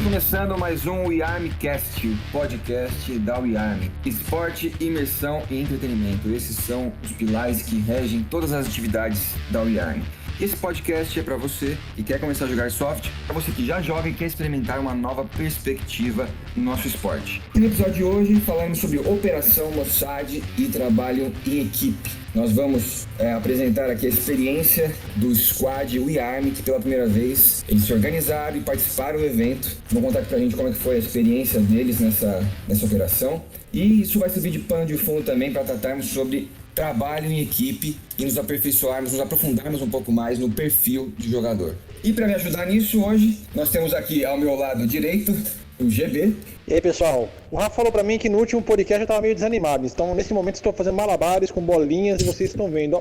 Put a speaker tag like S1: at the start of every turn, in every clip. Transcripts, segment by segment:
S1: começando mais um WeArmyCast, o podcast da WeArmy. Esporte, imersão e entretenimento. Esses são os pilares que regem todas as atividades da WeArmy. Esse podcast é para você que quer começar a jogar soft, para você que já joga e quer experimentar uma nova perspectiva no nosso esporte. E no episódio de hoje falaremos sobre operação Mossad e trabalho em equipe. Nós vamos apresentar aqui a experiência do squad WeArmy, que pela primeira vez eles se organizaram e participaram do evento. Vão contar aqui pra gente como é que foi a experiência deles nessa operação. E isso vai servir de pano de fundo também para tratarmos sobre trabalho em equipe e nos aperfeiçoarmos, nos aprofundarmos um pouco mais no perfil de jogador. E para me ajudar nisso hoje, nós temos aqui ao meu lado direito o GB.
S2: E aí, pessoal, o Rafa falou pra mim que no último podcast eu tava meio desanimado, então nesse momento estou fazendo malabares com bolinhas e vocês estão vendo,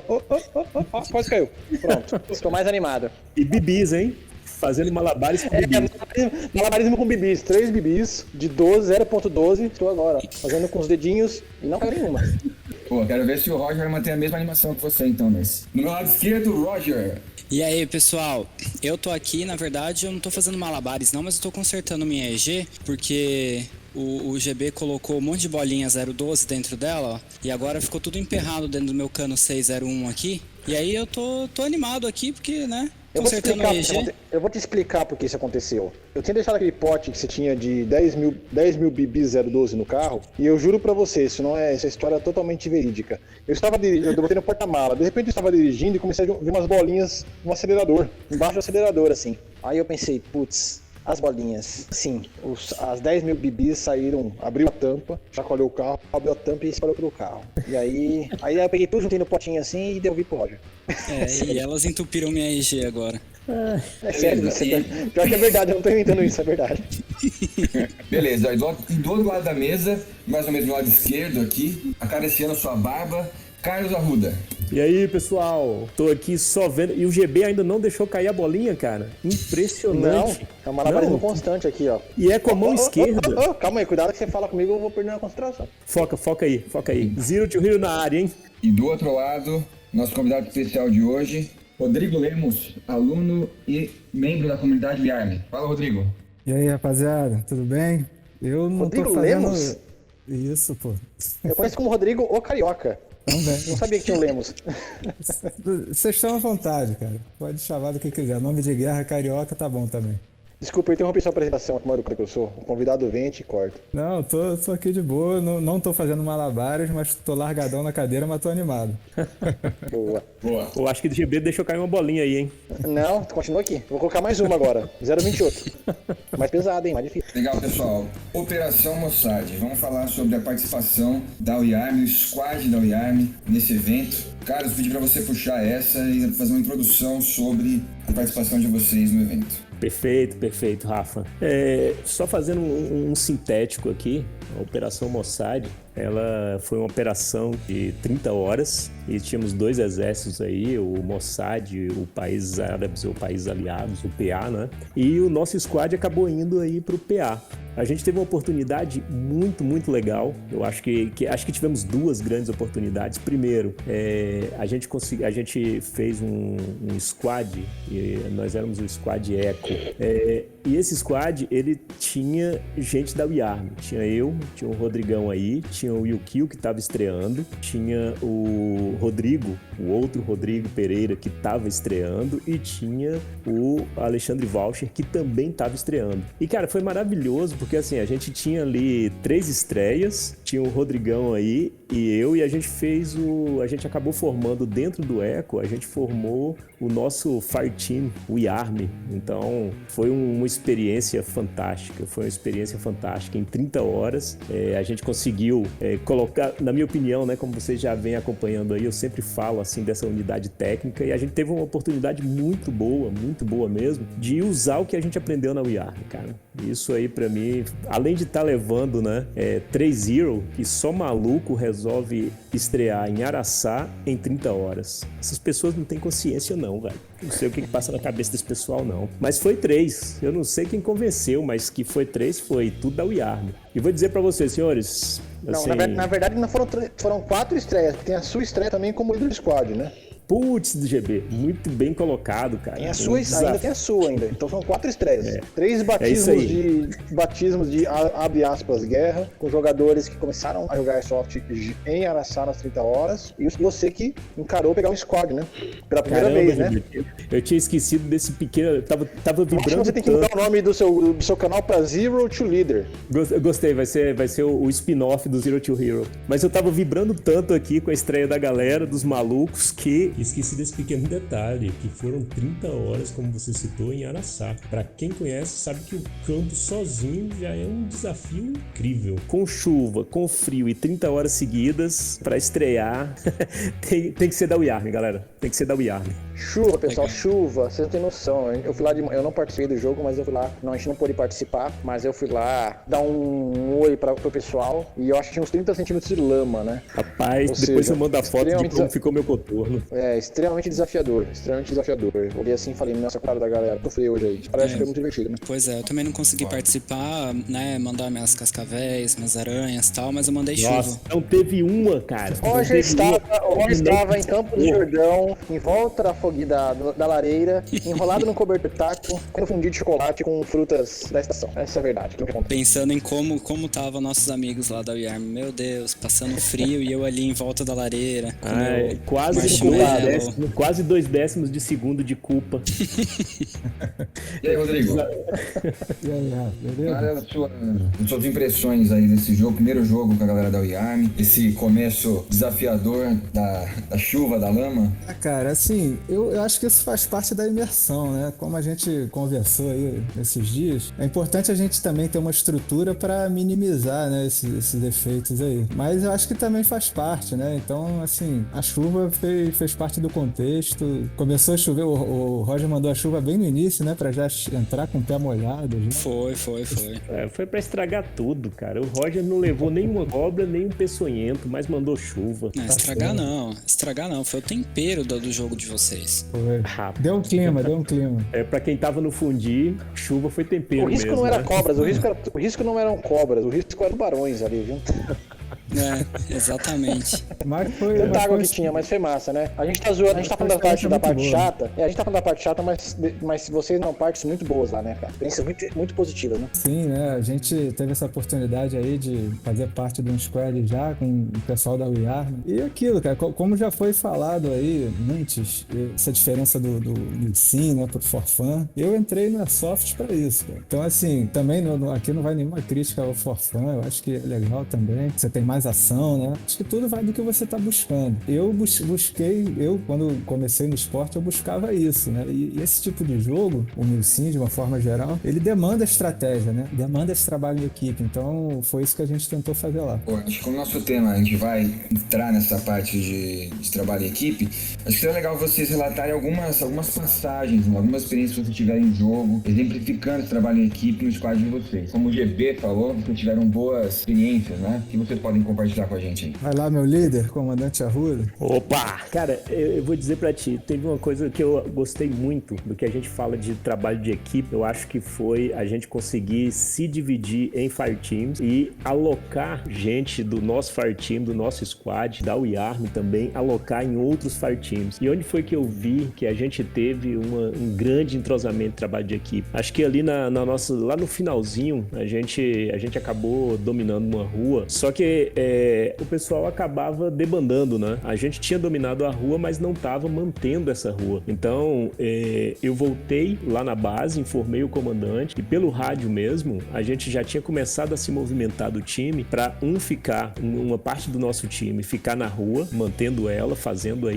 S2: quase caiu, pronto, estou mais animado.
S3: E bibis, hein? Fazendo malabares com bibis.
S2: Malabarismo com bibis, 3 bibis de 0.12, estou agora, fazendo com os dedinhos e não caiu nenhuma.
S1: Pô, quero ver se o Roger vai manter a mesma animação que você então, nesse. No meu lado esquerdo, Roger.
S4: E aí, pessoal, eu tô aqui, na verdade, eu não tô fazendo malabares não, mas eu tô consertando minha EG, porque o GB colocou um monte de bolinha 012 dentro dela, ó, e agora ficou tudo emperrado dentro do meu cano 601 aqui, e aí eu tô animado aqui, porque, né, consertando a EG.
S2: Eu vou te explicar por que isso aconteceu. Eu tinha deixado aquele pote que você tinha de 10 mil bibis 012 no carro, e eu juro pra você, essa história é totalmente verídica. Eu botei no porta-mala, de repente eu estava dirigindo e comecei a ver umas bolinhas no acelerador, embaixo do acelerador, assim. Aí eu pensei, putz, as bolinhas. Sim, as 10 mil bibis saíram, abriu a tampa, chacoalhou o carro, abriu a tampa e espalhou pelo carro. E aí eu peguei tudo, juntei no potinho assim e devolvi pro Roger.
S4: E elas entupiram minha EG agora.
S2: É sério, pior que é verdade, eu não tô inventando isso, é verdade.
S1: Beleza, e do outro lado da mesa, mais ou menos do lado esquerdo aqui, acariciando a sua barba, Carlos Arruda.
S3: E aí, pessoal? Tô aqui só vendo. E o GB ainda não deixou cair a bolinha, cara. Impressionante.
S2: Não, é um malabarismo constante aqui, ó.
S3: E é com a mão esquerda.
S2: Calma aí, cuidado que você fala comigo, eu vou perder a concentração.
S3: Foca aí. Zero to Hero na área, hein?
S1: E do outro lado, nosso convidado especial de hoje, Rodrigo Lemos, aluno e membro da comunidade WeArmy. Fala, Rodrigo.
S5: E aí, rapaziada, tudo bem? Eu não
S2: Rodrigo
S5: tô fazendo...
S2: Lemos?
S5: Isso, pô.
S2: Eu conheço como Rodrigo o Carioca.
S5: Também.
S2: Não sabia que tinha o Lemos.
S5: Vocês estão à vontade, cara. Pode chamar do que quiser. Nome de guerra, carioca, tá bom também.
S2: Desculpa, eu interrompi sua apresentação, que maluco que eu sou. O convidado vem e te corta.
S5: Não, tô aqui de boa, não tô fazendo malabares, mas tô largadão na cadeira, mas tô animado.
S2: Boa.
S3: Eu acho que o GB deixou cair uma bolinha aí, hein?
S2: Não, continua aqui. Vou colocar mais uma agora. 0,28. Mais pesado, hein? Mais difícil.
S1: Legal, pessoal. Operação Mossad. Vamos falar sobre a participação da WeArmy, o squad da WeArmy nesse evento. Carlos, pedi para você puxar essa e fazer uma introdução sobre a participação de vocês no evento.
S3: Perfeito, Rafa. Só fazendo um sintético aqui, a Operação Mossad, ela foi uma operação de 30 horas e tínhamos 2 exércitos aí, o Mossad, o Países Árabes ou Países Aliados, o PA, né? E o nosso squad acabou indo aí pro PA. A gente teve uma oportunidade muito legal. Eu acho que tivemos 2 grandes oportunidades. Primeiro, a gente fez um squad, e nós éramos o squad Eco. E esse squad, ele tinha gente da WeArmy. Tinha o Rodrigão aí, tinha o Yukio que estava estreando, tinha o Rodrigo, o outro Rodrigo Pereira que estava estreando e tinha o Alexandre Valcher que também estava estreando. E cara, foi maravilhoso porque assim, a gente tinha ali 3 estreias, tinha o Rodrigão aí e a gente acabou formando dentro do Eco, a gente formou o nosso Fire Team WeArmy. Então foi uma experiência fantástica, em 30 horas a gente conseguiu colocar, na minha opinião, né, como vocês já vêm acompanhando aí, eu sempre falo assim dessa unidade técnica e a gente teve uma oportunidade muito boa mesmo, de usar o que a gente aprendeu na WeArmy, cara. Isso aí pra mim, além de estar levando, né, 3-0, que só maluco resolve estrear em Araçá em 30 horas. Essas pessoas não têm consciência não, velho. Não sei o que passa na cabeça desse pessoal não. Mas foi 3. Eu não sei quem convenceu, mas que foi 3 foi tudo da WeArmy. E vou dizer pra vocês, senhores...
S2: Não,
S3: assim...
S2: na verdade não foram 4 estreias, porque tem a sua estreia também como líder do squad, né?
S3: Putz, do GB, muito bem colocado, cara.
S2: Tem a sua, ainda tem a sua ainda. Então são 4 estreias. 3 batismos de abre aspas, guerra, com jogadores que começaram a jogar Airsoft em Araçá nas 30 horas, e você que encarou pegar um squad, né? Pela primeira vez, né?
S3: Eu tinha esquecido desse pequeno. Tava vibrando.
S2: Acho que você tem que mudar o nome do seu canal pra Zero to Leader.
S3: Gostei, vai ser o spin-off do Zero to Hero. Mas eu tava vibrando tanto aqui com a estreia da galera, dos malucos, que esqueci desse pequeno detalhe, que foram 30 horas, como você citou, em Araçá. Pra quem conhece, sabe que o campo sozinho já é um desafio incrível. Com chuva, com frio e 30 horas seguidas, pra estrear, tem que ser da WeArmy, galera. Tem que ser da WeArmy.
S2: Chuva, pessoal, chuva, vocês não têm noção. Eu fui lá eu não participei do jogo, mas eu fui lá. Não, a gente não pôde participar, mas eu fui lá dar um oi pro pessoal. E eu acho que tinha uns 30 centímetros de lama, né?
S3: Rapaz, depois eu mando a foto de como ficou meu contorno.
S2: É, extremamente desafiador, extremamente desafiador. Eu olhei assim e falei, nossa, cara da galera, tô frio hoje aí. Parece que foi muito divertido, né?
S4: Pois é, eu também não consegui participar, né? Mandar minhas cascavéis, minhas aranhas e tal, mas eu mandei chuva.
S3: Não teve uma, cara.
S2: Hoje estava em Campos do Jordão, em volta da lareira, enrolado num cobertor tático, com fundido de chocolate com frutas da estação. Essa é a verdade.
S4: Pensando em como tava nossos amigos lá da WeArmy. Meu Deus, passando frio e eu ali em volta da lareira.
S3: Quase 2 décimos de segundo de culpa.
S1: E aí, Rodrigo?
S5: E aí, Rafa, beleza?
S1: Suas impressões aí desse jogo, primeiro jogo com a galera da WeArmy, esse começo desafiador da chuva, da lama?
S5: Cara, assim, eu acho que isso faz parte da imersão, né? Como a gente conversou aí nesses dias, é importante a gente também ter uma estrutura para minimizar, né, esses efeitos aí. Mas eu acho que também faz parte, né? Então, assim, a chuva fez parte do contexto. Começou a chover, o Roger mandou a chuva bem no início, né? Pra já entrar com o pé molhado. Já.
S4: Foi.
S3: Foi pra estragar tudo, cara. O Roger não levou nenhuma cobra, nem um peçonhento, mas mandou chuva.
S4: Não, estragar não. Foi o tempero do jogo de vocês.
S5: Foi. Deu um clima.
S3: Pra quem tava no fundi, chuva foi tempero mesmo.
S2: O risco não era cobras, o risco não eram cobras, o risco eram tubarões ali, viu?
S4: Exatamente.
S5: Mas foi.
S2: Tanta água que tinha, mas foi massa, né? A gente tá zoando, a gente tá falando da parte chata. A gente tá falando da parte chata, mas vocês não partes muito boas lá, né, cara? Experiências muito positivas, né?
S5: Sim, né? A gente teve essa oportunidade aí de fazer parte de um squad já com o pessoal da WeArmy. E aquilo, cara, como já foi falado aí antes, essa diferença do Sim, né, pro Forfan, eu entrei na Soft pra isso, cara. Então, assim, também aqui não vai nenhuma crítica ao Forfan, eu acho que é legal também, você tem mais ação, né? Acho que tudo vai do que você tá buscando. Eu quando comecei no esporte, eu buscava isso, né? E esse tipo de jogo, o Milsim, de uma forma geral, ele demanda estratégia, né? Demanda esse trabalho em equipe. Então, foi isso que a gente tentou fazer lá.
S1: Pô, acho que o nosso tema, a gente vai entrar nessa parte de trabalho em equipe. Acho que seria legal vocês relatarem algumas passagens, algumas experiências que vocês tiverem em jogo, exemplificando esse trabalho em equipe no squad de vocês. Como o GB falou, vocês tiveram boas experiências, né? Que vocês podem compartilhar com a gente aí.
S5: Vai lá, meu líder, comandante Arruda.
S3: Opa! Cara, eu vou dizer pra ti, teve uma coisa que eu gostei muito do que a gente fala de trabalho de equipe, eu acho que foi a gente conseguir se dividir em fireteams e alocar gente do nosso fireteam, do nosso squad, da WeArmy também, alocar em outros fireteams. E onde foi que eu vi que a gente teve um grande entrosamento de trabalho de equipe? Acho que ali lá no finalzinho, a gente acabou dominando uma rua, só que o pessoal acabava debandando, né? A gente tinha dominado a rua, mas não estava mantendo essa rua. Então, eu voltei lá na base, informei o comandante e pelo rádio mesmo, a gente já tinha começado a se movimentar do time para uma parte do nosso time ficar na rua, mantendo ela, fazendo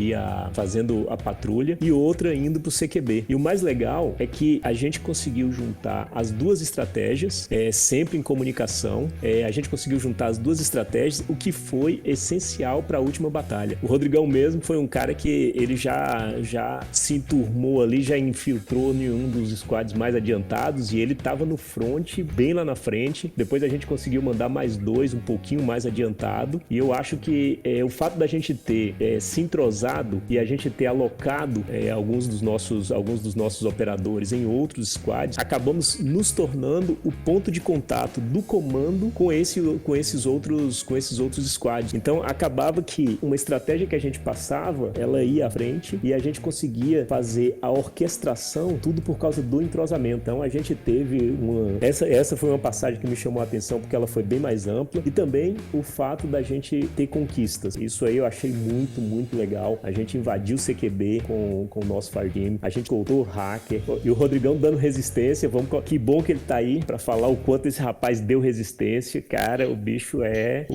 S3: a patrulha e outra indo pro CQB. E o mais legal é que a gente conseguiu juntar as duas estratégias, sempre em comunicação, a gente conseguiu juntar as duas estratégias, o que foi essencial para a última batalha. O Rodrigão mesmo foi um cara que ele já se enturmou ali, já infiltrou em um dos squads mais adiantados e ele tava no front, bem lá na frente. Depois a gente conseguiu mandar mais 2, um pouquinho mais adiantado. E eu acho que o fato da gente ter se entrosado e a gente ter alocado alguns dos nossos operadores em outros squads, acabamos nos tornando o ponto de contato do comando com esses outros esses outros squads. Então acabava que uma estratégia que a gente passava, ela ia à frente e a gente conseguia fazer a orquestração, tudo por causa do entrosamento. Então a gente teve essa foi uma passagem que me chamou a atenção porque ela foi bem mais ampla, e também o fato da gente ter conquistas. Isso aí eu achei muito, muito legal. A gente invadiu o CQB com o nosso Fire Team, a gente coltou o hacker, e o Rodrigão dando resistência. Que bom que ele tá aí pra falar o quanto esse rapaz deu resistência. Cara, o bicho é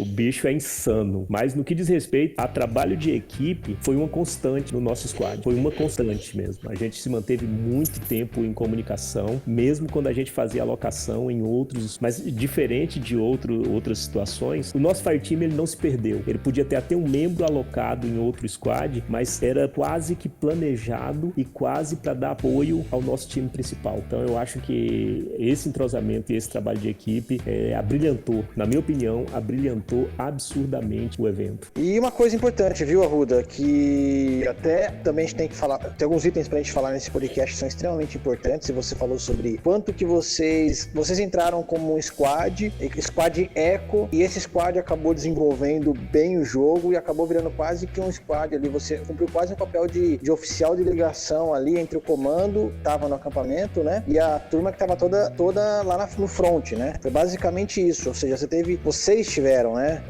S3: insano. Mas no que diz respeito a trabalho de equipe, foi uma constante no nosso squad. Foi uma constante mesmo. A gente se manteve muito tempo em comunicação, mesmo quando a gente fazia alocação em outros, mas diferente de outras situações, o nosso Fire Team ele não se perdeu. Ele podia ter até um membro alocado em outro squad, mas era quase que planejado e quase para dar apoio ao nosso time principal. Então eu acho que esse entrosamento e esse trabalho de equipe abrilhantou, na minha opinião, abrilhantou absurdamente o evento.
S2: E uma coisa importante, viu, Arruda, que até também a gente tem que falar, tem alguns itens pra gente falar nesse podcast que são extremamente importantes, e você falou sobre quanto que vocês entraram como um squad eco, e esse squad acabou desenvolvendo bem o jogo e acabou virando quase que um squad ali, você cumpriu quase um papel de oficial de ligação ali entre o comando, tava no acampamento, né, e a turma que tava toda lá no front, né, foi basicamente isso, ou seja, vocês tiveram, né,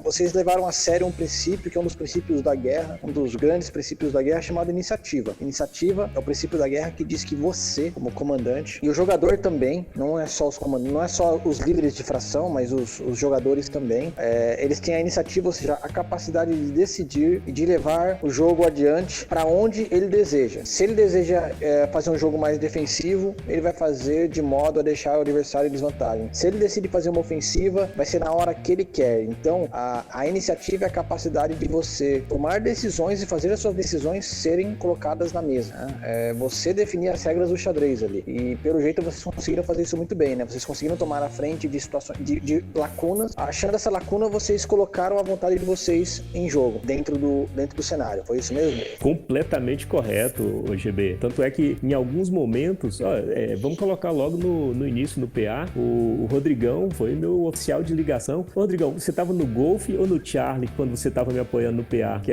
S2: vocês levaram a sério um princípio que é um dos princípios da guerra, um dos grandes princípios da guerra, chamado iniciativa. Iniciativa é o princípio da guerra que diz que você, como comandante, e o jogador também, não é só os comandantes, não é só os líderes de fração, mas os jogadores também, eles têm a iniciativa, ou seja, a capacidade de decidir e de levar o jogo adiante para onde ele deseja. Se ele deseja fazer um jogo mais defensivo, ele vai fazer de modo a deixar o adversário em desvantagem. Se ele decide fazer uma ofensiva, vai ser na hora que ele quer. Então, a iniciativa é a capacidade de você tomar decisões e fazer as suas decisões serem colocadas na mesa, né? Você definir as regras do xadrez ali. E, pelo jeito, vocês conseguiram fazer isso muito bem, né? Vocês conseguiram tomar a frente de situações, de lacunas. Achando essa lacuna, vocês colocaram a vontade de vocês em jogo, dentro do cenário. Foi isso mesmo?
S3: Completamente correto, GB. Tanto é que, em alguns momentos, vamos colocar logo no início, no PA, o Rodrigão foi meu oficial de ligação. Ô, Rodrigão, você tava no Golf ou no Charlie quando você tava me apoiando no PA? Que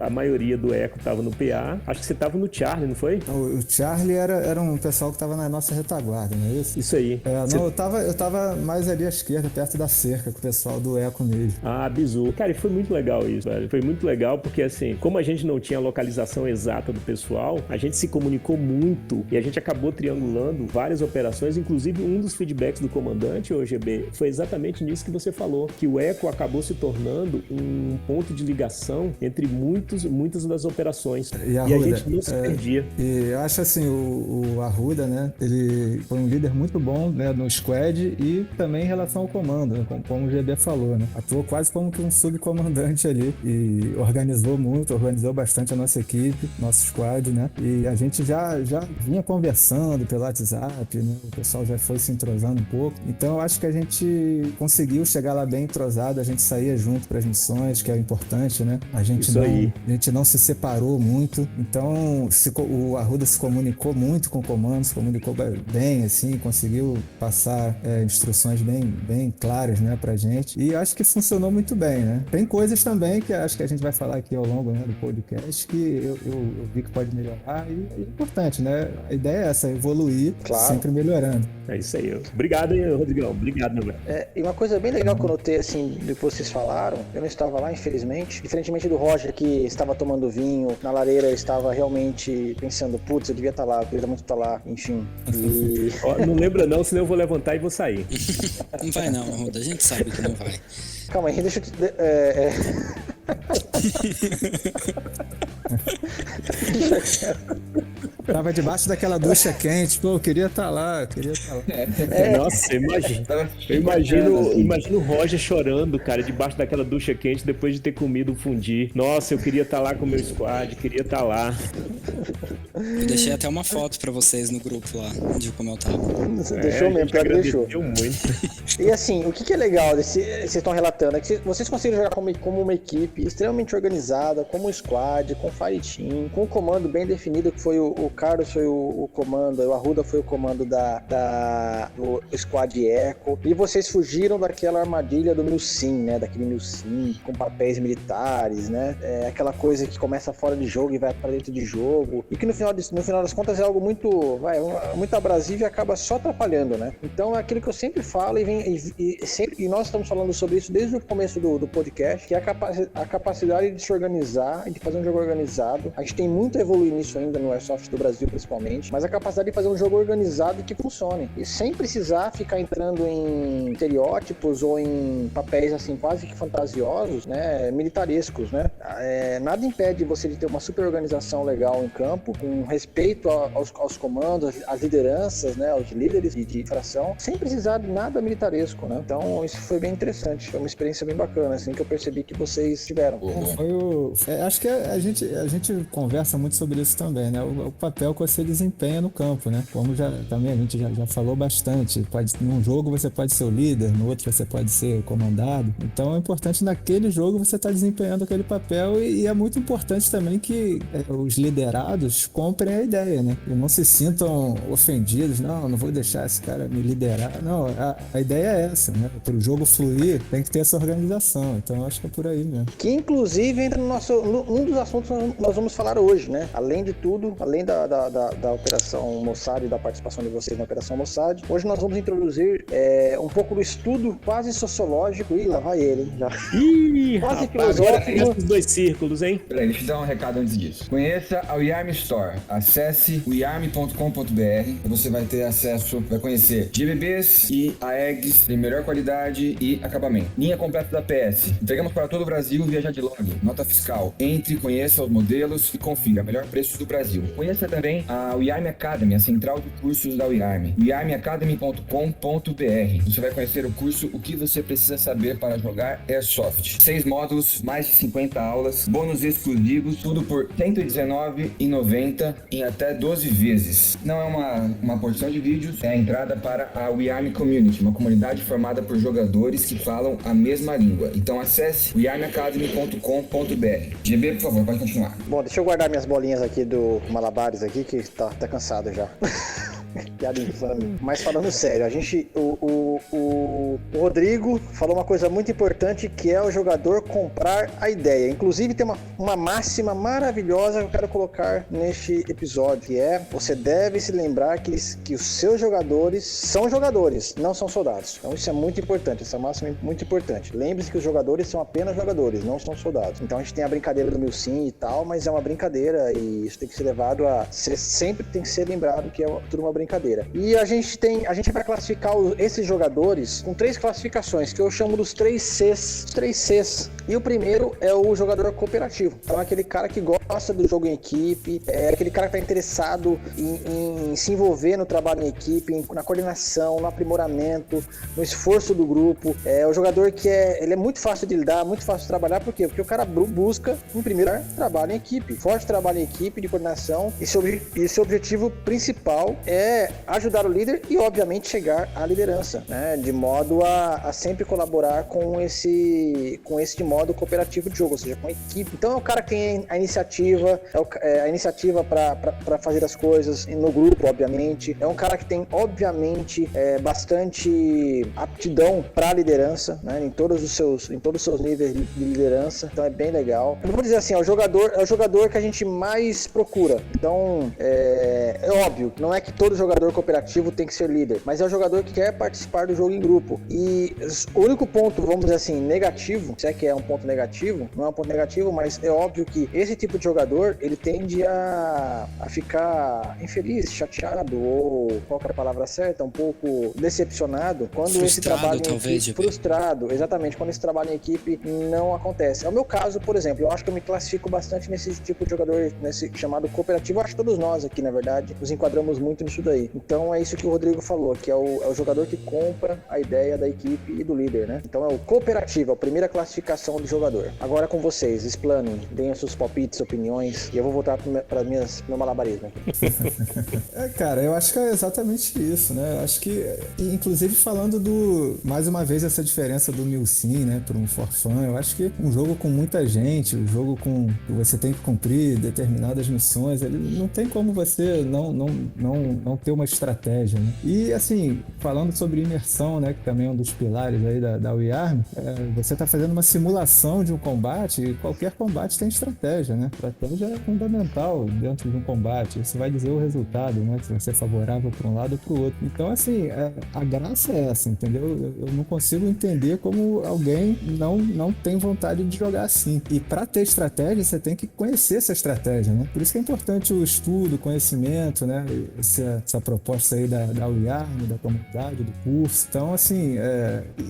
S3: a maioria do Eco tava no PA. Acho que você tava no Charlie, não foi?
S5: O Charlie era um pessoal que tava na nossa retaguarda, não é isso?
S3: Isso aí.
S5: Eu tava mais ali à esquerda, perto da cerca, com o pessoal do Eco mesmo.
S3: Ah, bizu. Cara, e foi muito legal isso, velho. Foi muito legal porque, assim, como a gente não tinha a localização exata do pessoal, a gente se comunicou muito e a gente acabou triangulando várias operações, inclusive um dos feedbacks do comandante, o GB, foi exatamente nisso que você falou, que o Eco acabou se tornando um ponto de ligação entre muitas das operações. E a gente não se perdia.
S5: E eu acho assim, o Arruda, né, ele foi um líder muito bom, né, no squad e também em relação ao comando, né, como o GB falou, né, atuou quase como que um subcomandante ali e organizou bastante a nossa equipe, nosso squad, né, e a gente já vinha conversando pelo WhatsApp, né, o pessoal já foi se entrosando um pouco, então eu acho que a gente conseguiu chegar lá bem entrosado, a gente saía junto para as missões, que é importante, né, a gente não se separou muito, então o Arruda se comunicou muito com o comando, se comunicou bem, assim, conseguiu passar instruções bem claras, né, pra gente, e acho que funcionou muito bem, né. Tem coisas também que acho que a gente vai falar aqui ao longo, né, do podcast que eu vi que pode melhorar e é importante, né, a ideia é essa, evoluir, claro, sempre melhorando.
S3: É isso aí. Obrigado, Rodrigão. Obrigado, meu velho.
S2: E uma coisa bem legal que eu notei, assim, do que vocês falaram, eu não estava lá, infelizmente, diferentemente do Roger, que estava tomando vinho na lareira, eu estava realmente pensando, putz, eu devia estar lá, eu queria muito estar lá, enfim.
S3: Não lembra não, senão eu vou levantar e vou sair.
S4: Não vai não, Roda, a gente sabe que não vai.
S2: Calma aí, deixa eu te...
S5: Tava debaixo daquela ducha quente, pô, eu queria estar lá.
S3: Nossa, eu imagino o Roger chorando, cara, debaixo daquela ducha quente depois de ter comido o fundi. Nossa, eu queria estar lá com o meu squad, queria estar lá.
S4: Eu deixei até uma foto pra vocês no grupo lá, de como eu tava.
S2: Você deixou mesmo, pior que deixou.
S3: Muito.
S2: E assim, o que é legal, vocês estão relatando, é que vocês conseguiram jogar como uma equipe extremamente organizada, como um squad, com fire team, com um comando bem definido, que foi o Carlos foi o comando, o Arruda foi o comando do Squad Echo, e vocês fugiram daquela armadilha do Milsim, né? Daquele Milsim com papéis militares, né? Aquela coisa que começa fora de jogo e vai para dentro de jogo, e que no final das contas é algo muito abrasivo e acaba só atrapalhando, né? Então é aquilo que eu sempre falo e nós estamos falando sobre isso desde o começo do podcast, que é a capacidade de se organizar e de fazer um jogo organizado. A gente tem muito a evoluir nisso ainda no Airsoft do Brasil, principalmente, mas a capacidade de fazer um jogo organizado e que funcione, e sem precisar ficar entrando em estereótipos ou em papéis assim quase que fantasiosos, né, militarescos, né? Nada impede você de ter uma super organização legal em campo, com respeito aos comandos, às lideranças, né, aos líderes de fração, sem precisar de nada militaresco, né? Então isso foi bem interessante, foi uma experiência bem bacana, assim, que eu percebi que vocês tiveram.
S5: Acho que a gente conversa muito sobre isso também, né? O papel que você desempenha no campo, né? Como também a gente já falou bastante. Num jogo você pode ser o líder, no outro você pode ser comandado. Então é importante naquele jogo você estar desempenhando aquele papel, e é muito importante também que os liderados comprem a ideia, né? E não se sintam ofendidos. Não vou deixar esse cara me liderar. Não, a ideia é essa, né? Para o jogo fluir, tem que ter essa organização. Então acho que é por aí mesmo.
S2: Que inclusive entra um dos assuntos que nós vamos falar hoje, né? Além de tudo, além da Operação Mossad e da participação de vocês na Operação Mossad, hoje nós vamos introduzir um pouco do estudo quase sociológico. Ih, lá vai ele, hein? Já.
S3: Ih,
S2: quase
S3: rapaz,
S2: filosófico.
S3: os dois círculos, hein?
S1: Peraí, deixa eu dar um recado antes disso. Conheça a WeArm Store. Acesse wearm.com.br. Você vai ter acesso, vai conhecer GBBs e AEGs de melhor qualidade e acabamento. Linha completa da PS. Entregamos para todo o Brasil via Jadlog. Nota fiscal. Entre, conheça os modelos e confira. Melhor preço do Brasil. Conheça também a WeArm Academy, a central de cursos da WeArm. wearmacademy.com.br. Você vai conhecer o curso O que você precisa saber para jogar Airsoft. 6 módulos, mais de 50 aulas, bônus exclusivos, tudo por R$ 119,90 em até 12 vezes. Não é uma porção de vídeos, é a entrada para a WeArm Community, uma comunidade formada por jogadores que falam a mesma língua. Então acesse wearmacademy.com.br. GB, por favor, pode continuar.
S2: Bom, deixa eu guardar minhas bolinhas aqui do Malabares aqui, que tá cansado já. Piada infame. Mas falando sério, o Rodrigo falou uma coisa muito importante, que é o jogador comprar a ideia. Inclusive tem uma máxima maravilhosa que eu quero colocar neste episódio, que é: você deve se lembrar que os seus jogadores são jogadores, não são soldados. Então isso é muito importante, essa máxima é muito importante. Lembre-se que os jogadores são apenas jogadores, não são soldados. Então a gente tem a brincadeira do Milsim e tal, mas é uma brincadeira, e isso tem que ser levado sempre tem que ser lembrado que é tudo uma brincadeira. E a gente vai classificar esses jogadores com 3 classificações, que eu chamo dos 3 Cs. 3 Cs. E o primeiro é o jogador cooperativo. Então é aquele cara que gosta do jogo em equipe, é aquele cara que está interessado em se envolver no trabalho em equipe, na coordenação, no aprimoramento, no esforço do grupo. É o jogador que ele é muito fácil de lidar, muito fácil de trabalhar. Por quê? Porque o cara busca, em primeiro lugar, trabalho em equipe. Forte trabalho em equipe, de coordenação. E seu objetivo principal é ajudar o líder e, obviamente, chegar à liderança, né? De modo a sempre colaborar com esse de modo cooperativo de jogo, ou seja, com a equipe. Então é o cara que tem a iniciativa, a iniciativa para fazer as coisas no grupo, obviamente. É um cara que tem, obviamente, bastante aptidão para a liderança, né? Em todos os seus níveis de liderança. Então é bem legal. Eu vou dizer assim, é o jogador que a gente mais procura. Então é óbvio, não é que todo jogador cooperativo tem que ser líder, mas é o jogador que quer participar do jogo em grupo. E o único ponto, vamos dizer assim, negativo, se é que é um ponto negativo, não é um ponto negativo, mas é óbvio que esse tipo de jogador, ele tende a ficar infeliz, chateado, ou qual que é a palavra certa, um pouco decepcionado quando
S4: frustrado,
S2: esse trabalho em
S4: talvez,
S2: equipe, frustrado, exatamente, quando esse trabalho em equipe não acontece. É o meu caso, por exemplo, eu acho que eu me classifico bastante nesse tipo de jogador, nesse chamado cooperativo. Eu acho que todos nós aqui, na verdade, nos enquadramos muito nisso daí. aí. Então é isso que o Rodrigo falou, que é o jogador que compra a ideia da equipe e do líder, né? Então é o cooperativo, a primeira classificação do jogador. Agora com vocês, explanem, deem os seus palpites, opiniões, e eu vou voltar para meu malabarismo aqui.
S5: Cara, eu acho que é exatamente isso, né? Eu acho que, inclusive falando mais uma vez, essa diferença do Nilsin, né, para um forfã, eu acho que um jogo com muita gente, um jogo que você tem que cumprir determinadas missões, ele não tem como você não ter uma estratégia, né? E, assim, falando sobre imersão, né, que também é um dos pilares aí da WeArm, você tá fazendo uma simulação de um combate, e qualquer combate tem estratégia, né? Estratégia é fundamental dentro de um combate, isso vai dizer o resultado, né? Se vai ser favorável para um lado ou para o outro. Então, assim, a graça é essa, entendeu? Eu não consigo entender como alguém não tem vontade de jogar assim. E para ter estratégia, você tem que conhecer essa estratégia, né? Por isso que é importante o estudo, o conhecimento, né? Essa proposta aí da WeArm, da comunidade, do curso. Então, assim,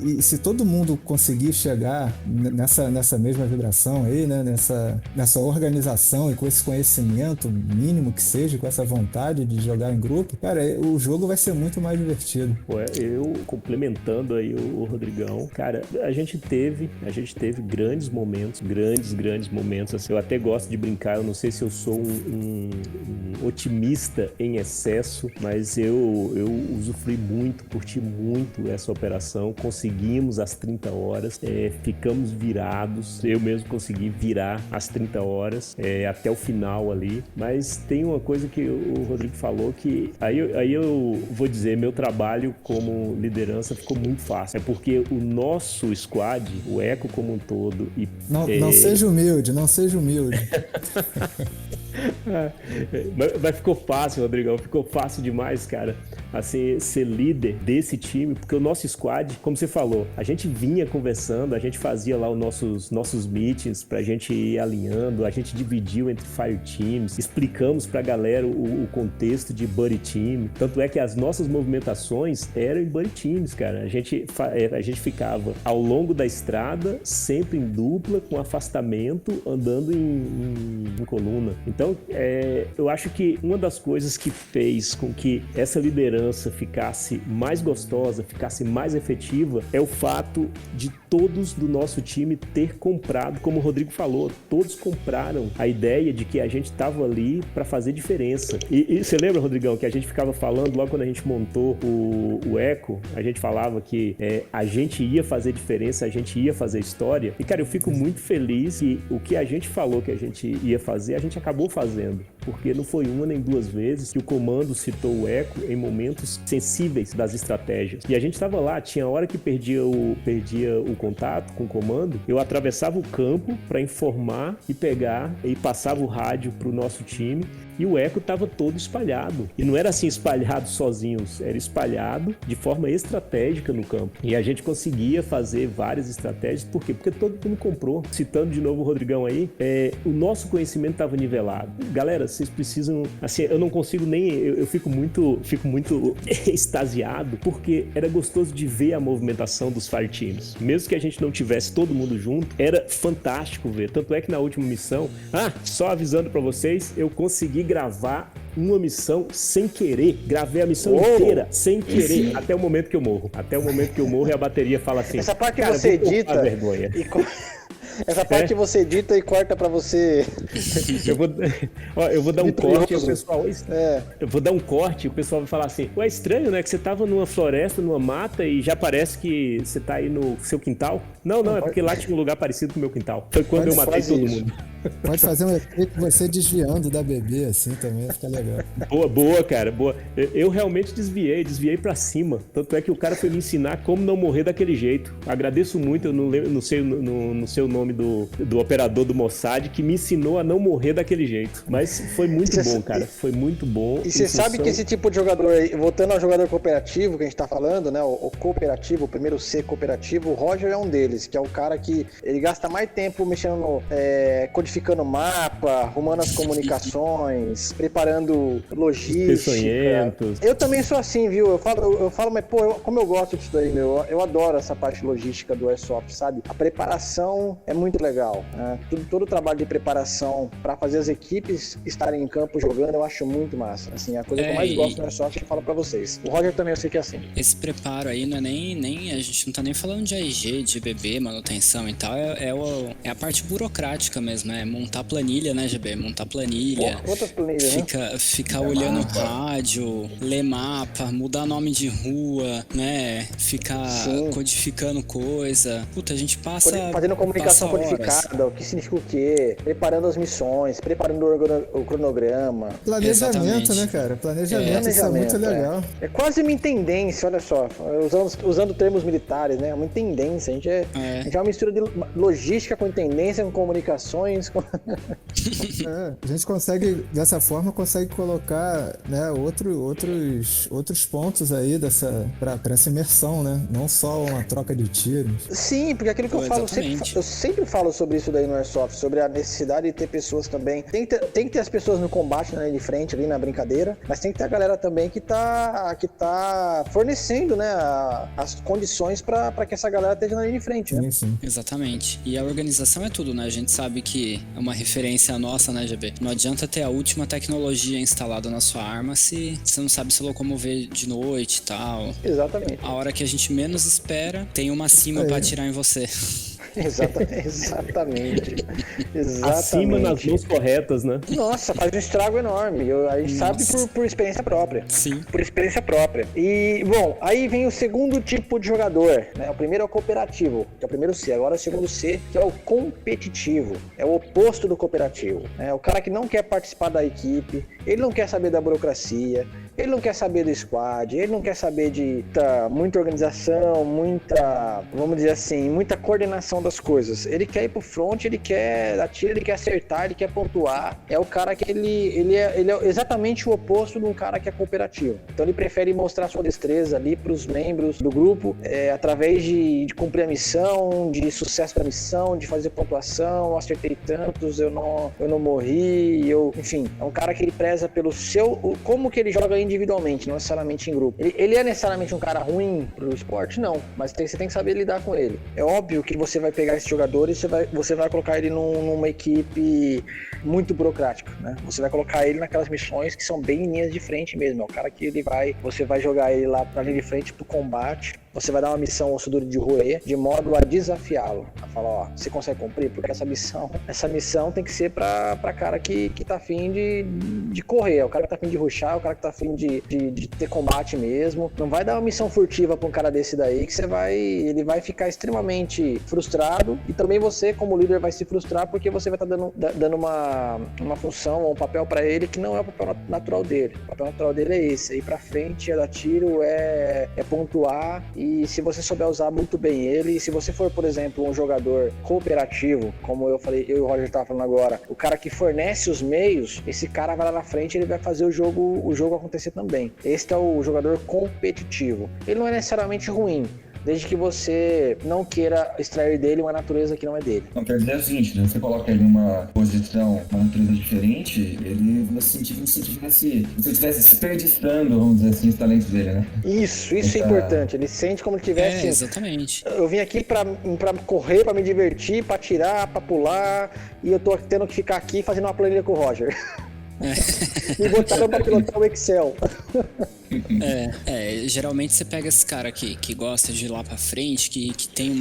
S5: e se todo mundo conseguir chegar nessa mesma vibração aí, né? Nessa organização e com esse conhecimento mínimo que seja, com essa vontade de jogar em grupo, cara, o jogo vai ser muito mais divertido.
S3: Pô, eu complementando aí o Rodrigão, cara, a gente teve grandes momentos, grandes momentos, assim, eu até gosto de brincar, eu não sei se eu sou um otimista em excesso, mas eu usufrui muito, curti muito essa operação, conseguimos as 30 horas, ficamos virados, eu mesmo consegui virar as 30 horas até o final ali, mas tem uma coisa que o Rodrigo falou que aí eu vou dizer, meu trabalho como liderança ficou muito fácil, porque o nosso squad, o Eco como um todo e...
S5: Não seja humilde, não seja humilde.
S3: Mas ficou fácil, Rodrigão, ficou fácil demais, cara, assim, ser líder desse time, porque o nosso squad, como você falou, a gente vinha conversando, a gente fazia lá os nossos meetings pra gente ir alinhando, a gente dividiu entre fire teams, explicamos pra galera o contexto de buddy team, tanto é que as nossas movimentações eram em buddy teams, cara, a gente ficava ao longo da estrada, sempre em dupla, com afastamento, andando em coluna. Então, eu acho que uma das coisas que fez com que essa liderança ficasse mais gostosa, ficasse mais efetiva, é o fato de todos do nosso time ter comprado, como o Rodrigo falou, todos compraram a ideia de que a gente estava ali para fazer diferença. E você lembra, Rodrigão, que a gente ficava falando, logo quando a gente montou o Eco, a gente falava que a gente ia fazer diferença, a gente ia fazer história. E, cara, eu fico muito feliz que o que a gente falou que a gente ia fazer, a gente acabou fazendo. Porque não foi uma nem duas vezes que o comando citou o Eco em momentos sensíveis das estratégias. E a gente estava lá, tinha hora que perdia o contato com o comando, eu atravessava o campo para informar e pegar e passava o rádio para o nosso time. E o Eco estava todo espalhado. E não era assim espalhado sozinhos, era espalhado de forma estratégica no campo. E a gente conseguia fazer várias estratégias. Por quê? Porque todo mundo comprou. Citando de novo o Rodrigão aí, o nosso conhecimento estava nivelado. Galera, vocês precisam... Assim, eu não consigo nem... Eu fico muito extasiado, porque era gostoso de ver a movimentação dos fire teams. Mesmo que a gente não tivesse todo mundo junto, era fantástico ver. Tanto é que na última missão, só avisando para vocês, eu consegui gravar uma missão sem querer. Gravei a missão inteira sem querer. Até o momento que eu morro. Até o momento que eu morro e a bateria fala assim...
S2: Essa parte que você edita...
S3: vergonha.
S2: Essa parte você edita e corta pra você...
S3: Eu vou dar um corte e o pessoal... Eu vou dar um corte e o pessoal vai falar assim: é estranho, né? Que você tava numa floresta, numa mata e já parece que você tá aí no seu quintal. Não, é porque lá tinha um lugar parecido com o meu quintal. Foi quando eu matei todo mundo.
S5: Pode fazer um efeito você desviando da bebê, assim, também fica legal.
S3: Boa, cara, boa. Eu realmente desviei pra cima. Tanto é que o cara foi me ensinar como não morrer daquele jeito. Agradeço muito, eu não sei o nome do operador do Mossad, que me ensinou a não morrer daquele jeito. Mas foi muito bom, cara. Foi muito bom.
S2: E você sabe que esse tipo de jogador aí, voltando ao jogador cooperativo que a gente tá falando, né? O cooperativo, o primeiro C cooperativo, o Roger é um deles, que é o cara que ele gasta mais tempo mexendo no codificação codificando mapa, arrumando as comunicações, preparando logística.
S3: Peçonhentos.
S2: Eu também sou assim, viu? Eu falo, mas pô, como eu gosto disso daí, meu, eu adoro essa parte logística do Airsoft, sabe? A preparação é muito legal, né? Todo o trabalho de preparação para fazer as equipes estarem em campo jogando, eu acho muito massa. Assim, a coisa que eu mais gosto do Airsoft, eu falo pra vocês. O Roger também eu sei que é assim.
S4: Esse preparo aí não é nem a gente não tá nem falando de AIG, de BB, manutenção e tal, é a parte burocrática mesmo, é montar planilha, né, GB? Montar planilha.
S2: Pô, outras planilhas, né?
S4: Ficar olhando rádio, ler mapa, mudar nome de rua, né? Ficar codificando coisa. Puta, a gente passa.
S2: Fazendo comunicação
S4: passa
S2: codificada, o que significa o quê? Preparando as missões, preparando o cronograma.
S5: Planejamento,
S4: Exatamente.
S5: né, cara? Planejamento, isso é muito legal.
S2: É quase uma intendência, olha só. Usando termos militares, né? Uma intendência. A gente é uma mistura de logística com intendência, com comunicações.
S5: A gente consegue, dessa forma, colocar, né, outros pontos aí pra essa imersão, né? Não só uma troca de tiros.
S2: Sim, porque aquilo que eu falo, eu sempre falo sobre isso daí no Airsoft, sobre a necessidade de ter pessoas também. Tem que ter as pessoas no combate, né, de frente ali na brincadeira, mas tem que ter a galera também que tá fornecendo, né, as condições pra que essa galera esteja na linha de frente, né?
S5: Sim.
S4: Exatamente. E a organização é tudo, né? A gente sabe que é uma referência nossa, né, GB? Não adianta ter a última tecnologia instalada na sua arma se você não sabe se locomover de noite e tal.
S2: Exatamente.
S4: A hora que a gente menos espera, tem uma cima pra atirar em você.
S2: Exatamente.
S3: Acima nas mãos corretas, né?
S2: Nossa, faz um estrago enorme. A gente sabe por experiência própria.
S4: Sim.
S2: Por experiência própria. E, bom, aí vem o segundo tipo de jogador, né? O primeiro é o cooperativo, que é o primeiro C. Agora é o segundo C, que é o competitivo. É o oposto do cooperativo. É o cara que não quer participar da equipe, ele não quer saber da burocracia, ele não quer saber do squad, ele não quer saber de muita organização, vamos dizer assim, muita coordenação das coisas. Ele quer ir pro front, ele quer atirar, ele quer acertar, ele quer pontuar. É o cara que ele é exatamente o oposto de um cara que é cooperativo. Então ele prefere mostrar sua destreza ali pros membros do grupo, através de cumprir a missão, de sucesso da missão, de fazer pontuação, acertei tantos, eu não morri, enfim, é um cara que ele preza pelo como que ele joga individualmente, não necessariamente em grupo. Ele é necessariamente um cara ruim pro esporte? Não, mas você tem que saber lidar com ele. É óbvio que você vai pegar esse jogador e você vai colocar ele numa equipe muito burocrática, né? Você vai colocar ele naquelas missões que são bem em linhas de frente mesmo. É o cara que você vai jogar ele lá pra linha de frente pro combate. Você vai dar uma missão ao Suduro de roer de modo a desafiá-lo. A falar, ó, você consegue cumprir? Porque essa missão tem que ser pra cara que tá afim de correr. É o cara que tá afim de rushar, é o cara que tá afim de ter combate mesmo. Não vai dar uma missão furtiva pra um cara desse daí que ele vai ficar extremamente frustrado, e também você, como líder, vai se frustrar porque você vai estar dando uma função ou um papel pra ele que não é o papel natural dele. O papel natural dele é esse, é ir pra frente, é dar tiro, é pontuar. E se você souber usar muito bem ele, se você for, por exemplo, um jogador cooperativo, como eu e o Roger tava falando agora, o cara que fornece os meios, esse cara vai lá na frente, ele vai fazer o jogo acontecer também. Este é o jogador competitivo. Ele não é necessariamente ruim, desde que você não queira extrair dele uma natureza que não é dele.
S1: Então quer dizer o seguinte, né? Você coloca ele numa posição, uma natureza diferente, ele vai se sentir como se você estivesse desperdiçando, vamos dizer assim, os talentos dele, né?
S2: Isso é importante. Ele sente como se tivesse...
S4: exatamente.
S2: Eu vim aqui pra correr, pra me divertir, pra atirar, pra pular, e eu tô tendo que ficar aqui fazendo uma planilha com o Roger. Me botaram pra pilotar o Excel.
S4: Geralmente você pega esse cara que gosta de ir lá pra frente, que tem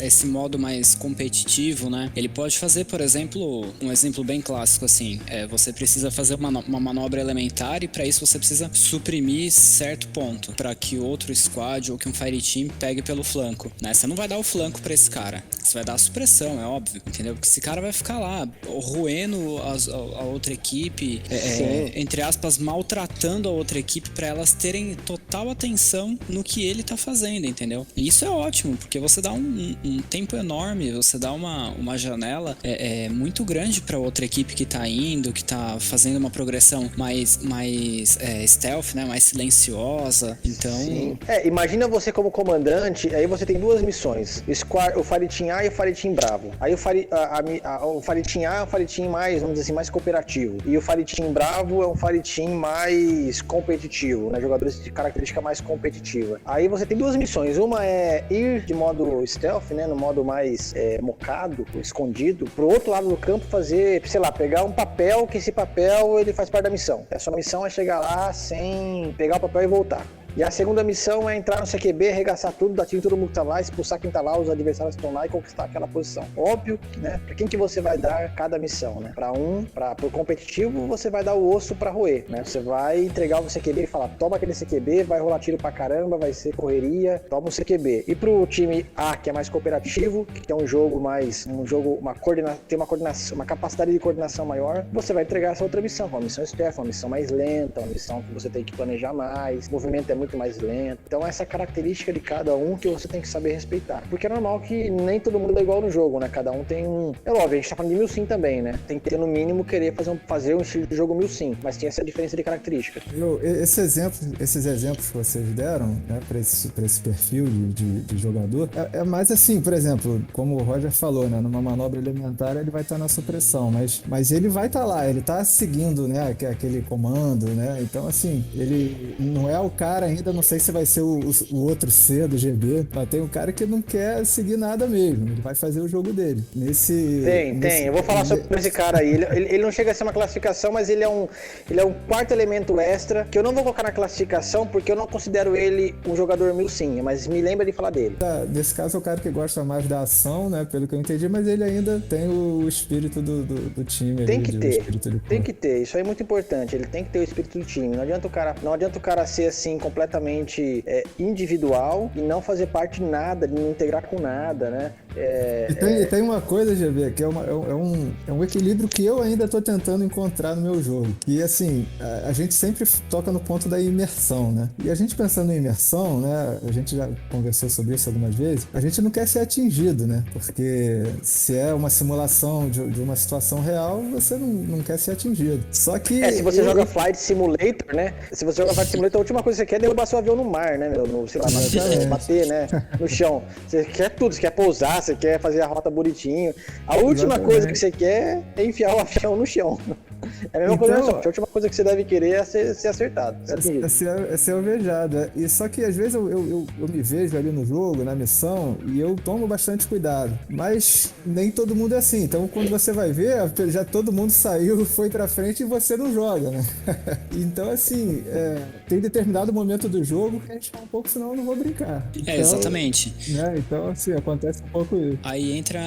S4: esse modo mais competitivo, né? Ele pode fazer, por exemplo, um exemplo bem clássico, assim, você precisa fazer uma manobra elementar, e pra isso você precisa suprimir certo ponto, pra que outro squad ou que um fireteam pegue pelo flanco, né? Você não vai dar o flanco pra esse cara, você vai dar a supressão, é óbvio, entendeu? Porque esse cara vai ficar lá, roendo a outra equipe, entre aspas, maltratando a outra equipe para elas terem total atenção no que ele tá fazendo, entendeu? E isso é ótimo, porque você dá um tempo enorme, você dá uma janela muito grande para outra equipe que tá indo, que tá fazendo uma progressão mais stealth, né? Mais silenciosa. Então...
S2: Sim. Imagina você como comandante, aí você tem duas missões, o Fireteam A e o Fireteam Bravo. Aí o Fireteam A é um Fireteam mais, vamos dizer assim, mais cooperativo. E o Fireteam Bravo é um Fireteam mais competitivo, né? Jogadores de característica mais competitiva. Aí você tem duas missões. Uma é ir de modo stealth, né? No modo mais mocado, escondido, pro outro lado do campo fazer, sei lá, pegar um papel, que esse papel ele faz parte da missão. A sua missão é chegar lá sem pegar o papel e voltar. E a segunda missão é entrar no CQB, arregaçar tudo, dar tiro em todo mundo que tá lá, expulsar quem tá lá, os adversários que estão lá e conquistar aquela posição. Óbvio, né? Pra quem que você vai dar cada missão, né? Pro competitivo, você vai dar o osso pra roer, né? Você vai entregar o CQB e falar, toma aquele CQB, vai rolar tiro pra caramba, vai ser correria, toma o CQB. E pro time A, que é mais cooperativo, que tem tem uma coordenação, uma capacidade de coordenação maior, você vai entregar essa outra missão, uma missão stealth, uma missão mais lenta, uma missão que você tem que planejar mais, o movimento é muito mais lento. Então essa característica de cada um que você tem que saber respeitar. Porque é normal que nem todo mundo é igual no jogo, né? Cada um tem um... É óbvio, a gente tá falando de 1000 sim também, né? Tem que ter no mínimo querer fazer um estilo de jogo 1000 sim, mas tem essa diferença de característica.
S5: Esses exemplos que vocês deram, né, pra esse perfil de jogador, é mais assim, por exemplo, como o Roger falou, né? Numa manobra elementar ele vai estar na supressão, mas ele vai estar lá, ele tá seguindo, né? Aquele comando, né? Então assim, ele não é o cara ainda, não sei se vai ser o outro C do GB, mas tem um cara que não quer seguir nada mesmo, ele vai fazer o jogo dele. Tem,
S2: eu vou falar sobre esse cara aí, ele não chega a ser uma classificação, mas ele é um quarto elemento extra, que eu não vou colocar na classificação, porque eu não considero ele um jogador 1000 sim, mas me lembra de falar dele.
S5: Nesse caso é o cara que gosta mais da ação, né, pelo que eu entendi, mas ele ainda tem o espírito do time.
S2: Tem que ter, isso aí é muito importante, ele tem que ter o espírito do time, não adianta o cara ser assim, completamente individual e não fazer parte de nada, de não integrar com nada, né?
S5: Tem uma coisa, GB, que é um equilíbrio que eu ainda tô tentando encontrar no meu jogo. E assim, a gente sempre toca no ponto da imersão, né? E a gente pensando em imersão, né? A gente já conversou sobre isso algumas vezes. A gente não quer ser atingido, né? Porque se é uma simulação de uma situação real, você não quer ser atingido. Só que...
S2: se você joga Flight Simulator, né? Se você joga Flight Simulator, a última coisa que você quer é derrubar seu avião no mar, né? Bater, né? No chão. Você quer tudo, você quer pousar, você quer fazer a rota bonitinho. A última coisa que você quer é enfiar o avião no chão. É a mesma coisa, a última coisa que você deve querer é ser acertado.
S5: É ser alvejado. E só que às vezes eu me vejo ali no jogo, na missão, e eu tomo bastante cuidado. Mas nem todo mundo é assim. Então quando você vai ver, já todo mundo saiu, foi pra frente e você não joga, né? Então assim, tem determinado momento do jogo que a gente fala um pouco, senão eu não vou brincar. Então,
S4: exatamente.
S5: Né? Então assim, acontece um pouco isso.
S4: Aí entra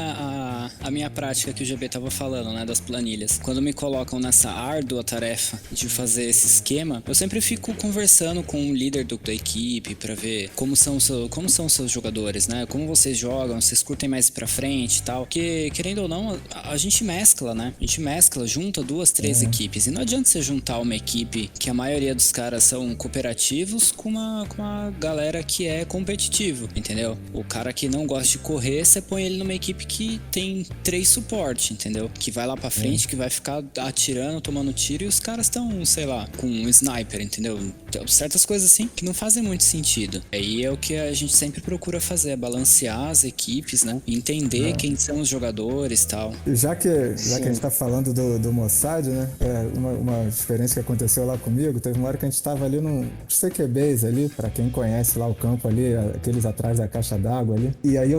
S4: a minha prática que o GB tava falando, né, das planilhas. Quando me colocam nessa árdua tarefa de fazer esse esquema, eu sempre fico conversando com o líder da equipe pra ver como são os seus jogadores, né? Como vocês jogam, vocês curtem mais pra frente e tal. Porque, querendo ou não, a gente mescla, né? A gente mescla, junta 2, 3 equipes. E não adianta você juntar uma equipe que a maioria dos caras são cooperativos com uma galera que é competitivo, entendeu? O cara que não gosta de correr, você põe ele numa equipe que tem 3 suporte, entendeu? Que vai lá pra frente, que vai ficar atirando, tomando tiro, e os caras estão, sei lá, com um sniper, entendeu? Certas coisas assim que não fazem muito sentido. Aí é o que a gente sempre procura fazer, é balancear as equipes, né? Entender quem são os jogadores e tal.
S5: Já que a gente tá falando do Mossad, né? Uma experiência que aconteceu lá comigo, teve uma hora que a gente tava ali num CQBs ali, pra quem conhece lá o campo ali, aqueles atrás da caixa d'água ali. E aí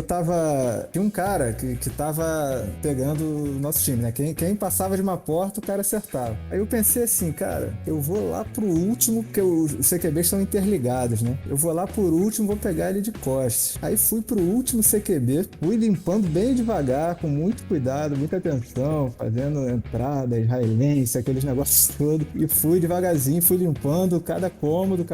S5: tinha um cara que tava pegando o nosso time, né? Quem passava de uma porta, o cara acertava. Aí eu pensei assim, cara, eu vou lá pro último, porque o os CQBs estão interligados, né? Eu vou lá por último, vou pegar ele de costas. Aí fui pro último CQB, fui limpando bem devagar, com muito cuidado, muita atenção, fazendo entradas, israelense, aqueles negócios todos. E fui devagarzinho, fui limpando cada cômodo.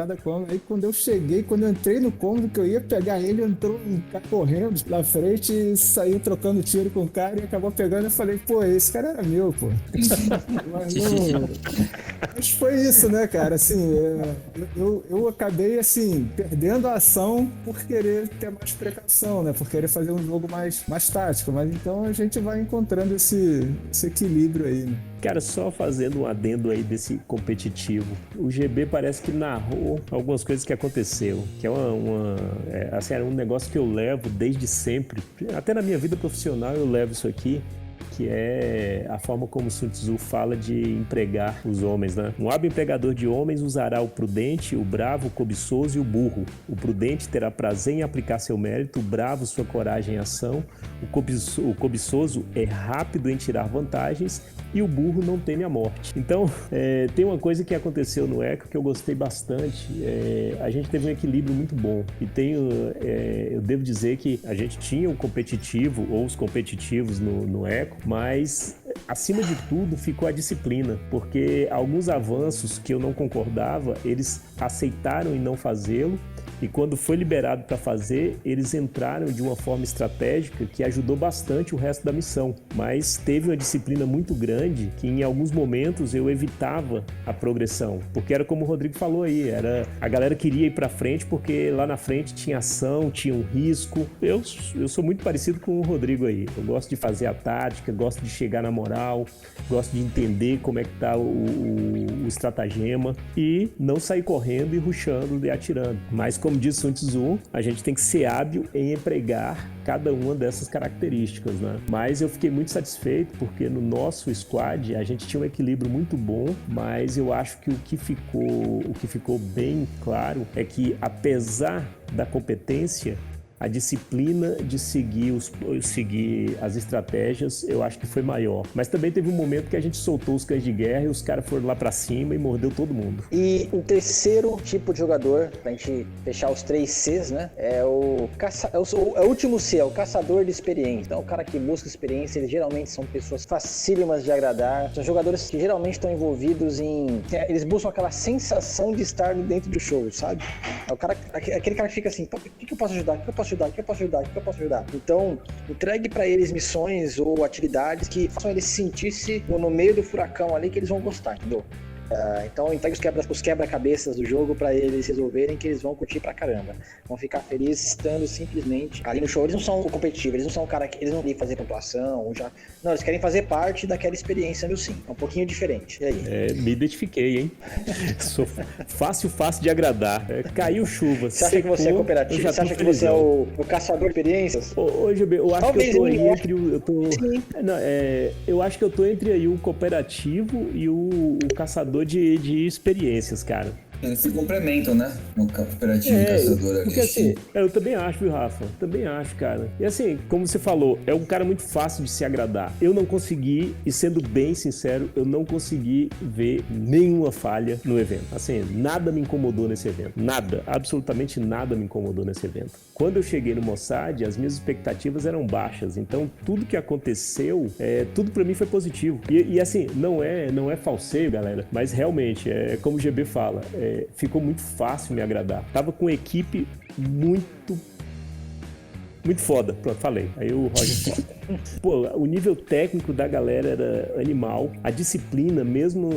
S5: Aí quando eu entrei no cômodo que eu ia pegar ele, entrou um cara correndo na frente, saiu trocando tiro com o cara e acabou pegando. Eu falei, pô, esse cara era meu, pô. Mas foi isso, né, cara? Assim, eu acabei, assim, perdendo a ação por querer ter mais precaução, né? Por querer fazer um jogo mais tático. Mas então a gente vai encontrando esse equilíbrio aí, né?
S3: Cara, só fazendo um adendo aí desse competitivo, o GB parece que narrou algumas coisas que aconteceu, que é assim, era um negócio que eu levo desde sempre, até na minha vida profissional eu levo isso aqui, que é a forma como Sun Tzu fala de empregar os homens, né? Um hábil empregador de homens usará o prudente, o bravo, o cobiçoso e o burro. O prudente terá prazer em aplicar seu mérito, o bravo sua coragem em ação, o cobiçoso é rápido em tirar vantagens e o burro não teme a morte. Então, tem uma coisa que aconteceu no Echo que eu gostei bastante. A gente teve um equilíbrio muito bom. E eu devo dizer que a gente tinha o competitivo, ou os competitivos no Echo, mas acima de tudo ficou a disciplina, porque alguns avanços que eu não concordava, eles aceitaram em não fazê-lo. E quando foi liberado para fazer, eles entraram de uma forma estratégica que ajudou bastante o resto da missão. Mas teve uma disciplina muito grande que em alguns momentos eu evitava a progressão. Porque era como o Rodrigo falou aí, a galera queria ir para frente porque lá na frente tinha ação, tinha um risco. Eu sou muito parecido com o Rodrigo aí. Eu gosto de fazer a tática, gosto de chegar na moral, gosto de entender como é que tá o estratagema e não sair correndo e rushando e atirando. Mas como diz Sun Tzu, a gente tem que ser hábil em empregar cada uma dessas características, né? Mas eu fiquei muito satisfeito porque no nosso squad a gente tinha um equilíbrio muito bom, mas eu acho que o que ficou bem claro é que apesar da competência, a disciplina de seguir as estratégias, eu acho que foi maior. Mas também teve um momento que a gente soltou os cães de guerra e os caras foram lá pra cima e mordeu todo mundo.
S2: E o terceiro tipo de jogador, pra gente fechar os 3 Cs, né? É o último C, é o caçador de experiência. Então, o cara que busca experiência, eles geralmente são pessoas facílimas de agradar. São jogadores que geralmente estão envolvidos eles buscam aquela sensação de estar dentro do show, sabe? É aquele cara que fica assim, o que eu posso ajudar? O que eu posso ajudar? Então, entregue pra eles missões ou atividades que façam eles sentir-se no meio do furacão ali que eles vão gostar, entendeu? Então entregue os quebra-cabeças do jogo pra eles resolverem, que eles vão curtir pra caramba. Vão ficar felizes estando simplesmente ali no show. Eles não são competitivos, eles não são o cara que eles não querem fazer pontuação, não, eles querem fazer parte daquela experiência no sim. É um pouquinho diferente. E aí?
S3: Me identifiquei, hein? Sou fácil de agradar. Caiu chuva.
S2: Você acha que você é cooperativo? Você acha que você é o caçador de experiências?
S3: Ô, GB, eu acho que eu tô aí entre o. Eu acho que eu tô entre aí o cooperativo e o caçador de experiências, cara.
S1: Eles se complementam, né? O cooperativo e o caçador ali.
S3: Porque assim, eu também acho, viu, Rafa? Também acho, cara. E assim, como você falou, é um cara muito fácil de se agradar. Eu não consegui, e sendo bem sincero, eu não consegui ver nenhuma falha no evento. Assim, nada me incomodou nesse evento. Nada, absolutamente nada me incomodou nesse evento. Quando eu cheguei no Mossad, as minhas expectativas eram baixas. Então, tudo que aconteceu, tudo pra mim foi positivo. E assim, não é falseio, galera, mas realmente, como o GB fala, ficou muito fácil me agradar. Tava com uma equipe muito foda. Pronto, falei. Aí o Roger foda. Pô, o nível técnico da galera era animal. A disciplina, mesmo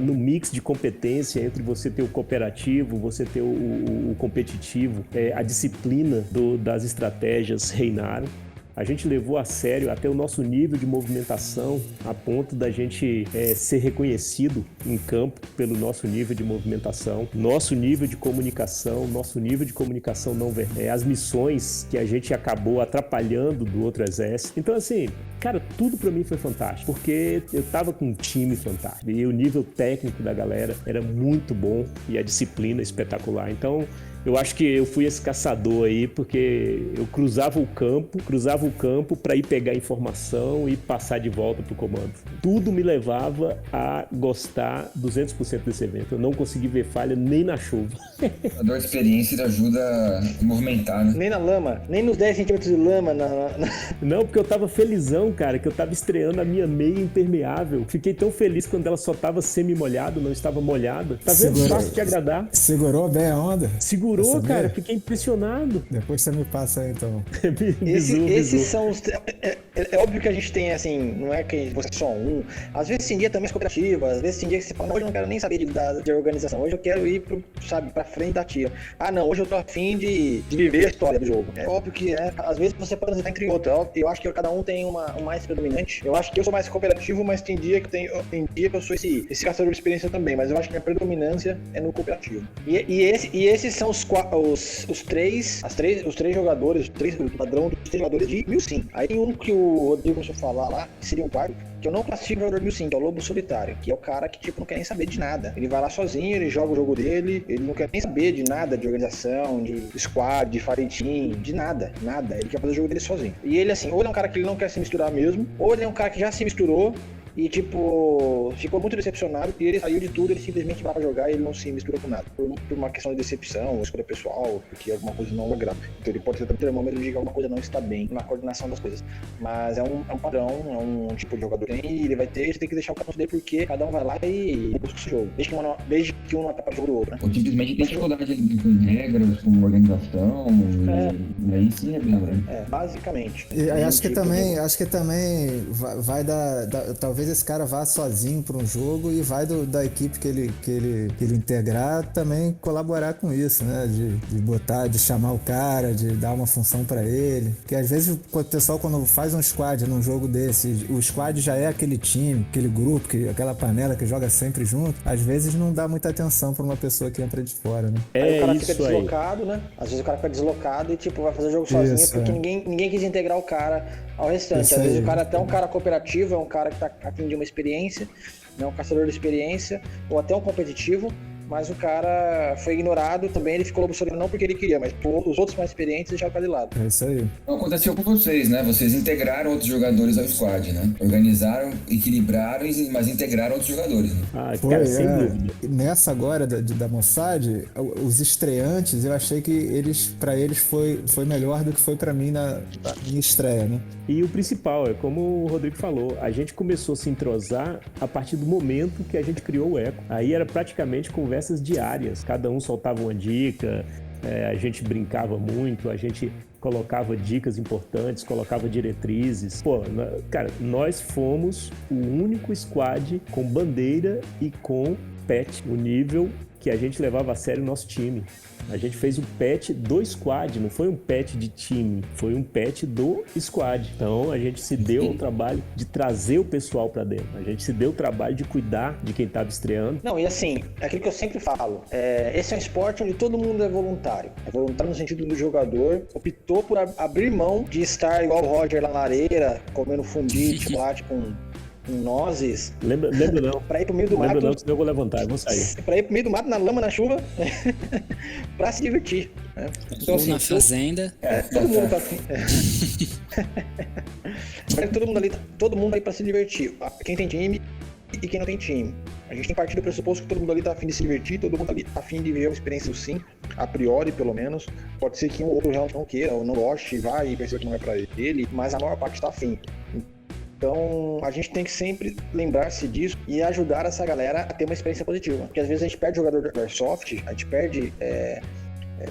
S3: no mix de competência entre você ter o cooperativo, você ter o competitivo, a disciplina das estratégias reinaram. A gente levou a sério até o nosso nível de movimentação, a ponto da gente ser reconhecido em campo pelo nosso nível de movimentação, nosso nível de comunicação não verbal, as missões que a gente acabou atrapalhando do outro exército. Então, assim, cara, tudo pra mim foi fantástico, porque eu tava com um time fantástico e o nível técnico da galera era muito bom e a disciplina espetacular. Então, Eu acho que eu fui esse caçador aí, porque eu cruzava o campo para ir pegar informação e passar de volta pro comando. Tudo me levava a gostar 200% desse evento. Eu não consegui ver falha nem na chuva.
S1: A dor de experiência ajuda a movimentar, né?
S2: Nem na lama, nem nos 10 centímetros de lama.
S3: Não, porque eu tava felizão, cara, que eu tava estreando a minha meia impermeável. Fiquei tão feliz quando ela só tava semi-molhada, não estava molhada. Tá vendo? Fácil de agradar.
S5: Segurou bem a onda?
S3: Segurou, cara, fiquei impressionado.
S5: Depois você me passa aí, então.
S2: Esses são os... É óbvio que a gente tem, assim, não é que você é só um. Às vezes tem dia também as cooperativas, às vezes tem dia que você fala, hoje eu não quero nem saber de organização, hoje eu quero ir pra frente da tira. Ah, não, hoje eu tô afim de viver a história do jogo. É óbvio que, às vezes você pode transitar entre outros. Eu acho que cada um tem um mais predominante. Eu acho que eu sou mais cooperativo, mas tem dia que eu sou esse caçador de experiência também, mas eu acho que a predominância é no cooperativo. E esses são os três jogadores, o padrão dos 3 jogadores de 1005. Aí tem um que o Rodrigo começou a falar lá, que seria um quarto, que eu não classifico o jogador de 1005, que é o Lobo Solitário, que é o cara que, tipo, não quer nem saber de nada. Ele vai lá sozinho, ele joga o jogo dele, ele não quer nem saber de nada, de organização, de squad, de fireteam, de nada. Ele quer fazer o jogo dele sozinho. E ele, assim, ou ele é um cara que ele não quer se misturar mesmo, ou ele é um cara que já se misturou e, tipo, ficou muito decepcionado e ele saiu de tudo, ele simplesmente vai pra jogar e ele não se mistura com nada. Por uma questão de decepção, escolha pessoal, porque alguma coisa não agrada. Então ele pode ter um termômetro de que alguma coisa não está bem na coordenação das coisas. Mas é um padrão, é um tipo de jogador e ele tem que deixar o cartão dele porque cada um vai lá e busca o seu jogo. Desde que um não atrapalha o jogo do outro, né?
S1: Ou simplesmente tem dificuldade com regras, com organização, e aí sim é bem, né?
S2: Basicamente.
S5: E acho que também vai dar talvez esse cara vá sozinho para um jogo e vai da equipe que ele integrar também colaborar com isso, né? De chamar o cara, de dar uma função para ele. Porque às vezes o pessoal, quando faz um squad num jogo desse, o squad já é aquele time, aquele grupo, aquela panela que joga sempre junto, às vezes não dá muita atenção para uma pessoa que entra de fora, né?
S2: Aí o cara fica deslocado, né? Às vezes o cara fica deslocado e, tipo, vai fazer o jogo sozinho porque ninguém quis integrar o cara ao restante. Às vezes o cara até um cara cooperativo, é um cara que tá a fim de uma experiência, né, um caçador de experiência, ou até um competitivo, mas o cara foi ignorado também, ele ficou lobo solitário não porque ele queria, mas os outros mais experientes deixaram o cara de lado.
S5: É isso aí.
S1: Então, aconteceu com vocês, né? Vocês integraram outros jogadores ao squad, né? Organizaram, equilibraram, mas integraram outros jogadores, né?
S3: Cara, sem dúvida.
S5: Nessa agora da Mossad, os estreantes, eu achei que pra eles foi melhor do que foi pra mim na minha estreia, né?
S3: E o principal, é como o Rodrigo falou, a gente começou a se entrosar a partir do momento que a gente criou o Eco. Aí era praticamente conversas diárias, cada um soltava uma dica, a gente brincava muito, a gente colocava dicas importantes, colocava diretrizes. Cara, nós fomos o único squad com bandeira e com pet, o nível que a gente levava a sério o nosso time. A gente fez um patch do squad, não foi um patch de time, foi um patch do squad. Então a gente se deu o trabalho de trazer o pessoal pra dentro, a gente se deu o trabalho de cuidar de quem tava estreando.
S2: Não, e assim, é aquilo que eu sempre falo, esse é um esporte onde todo mundo é voluntário. É voluntário no sentido do jogador optou por abrir mão de estar igual o Roger lá na areira, comendo fundi de chocolate com nozes.
S3: Lembra não.
S2: Pra ir pro meio do mato.
S3: Lembra não, senão eu vou levantar, eu vou sair.
S2: Pra ir pro meio do mato, na lama, na chuva, pra se divertir. Né?
S4: Então, ou assim, na fazenda.
S2: Todo mundo tá assim. Todo mundo aí pra se divertir. Quem tem time e quem não tem time. A gente tem partido do pressuposto que todo mundo ali tá a fim de se divertir, todo mundo ali tá a fim de viver uma experiência sim, a priori pelo menos. Pode ser que um ou outro realmente não queira, ou não goste, vai e perceba que não é pra ele, mas a maior parte tá afim. Então, a gente tem que sempre lembrar-se disso e ajudar essa galera a ter uma experiência positiva. Porque às vezes a gente perde jogador do Airsoft, a gente perde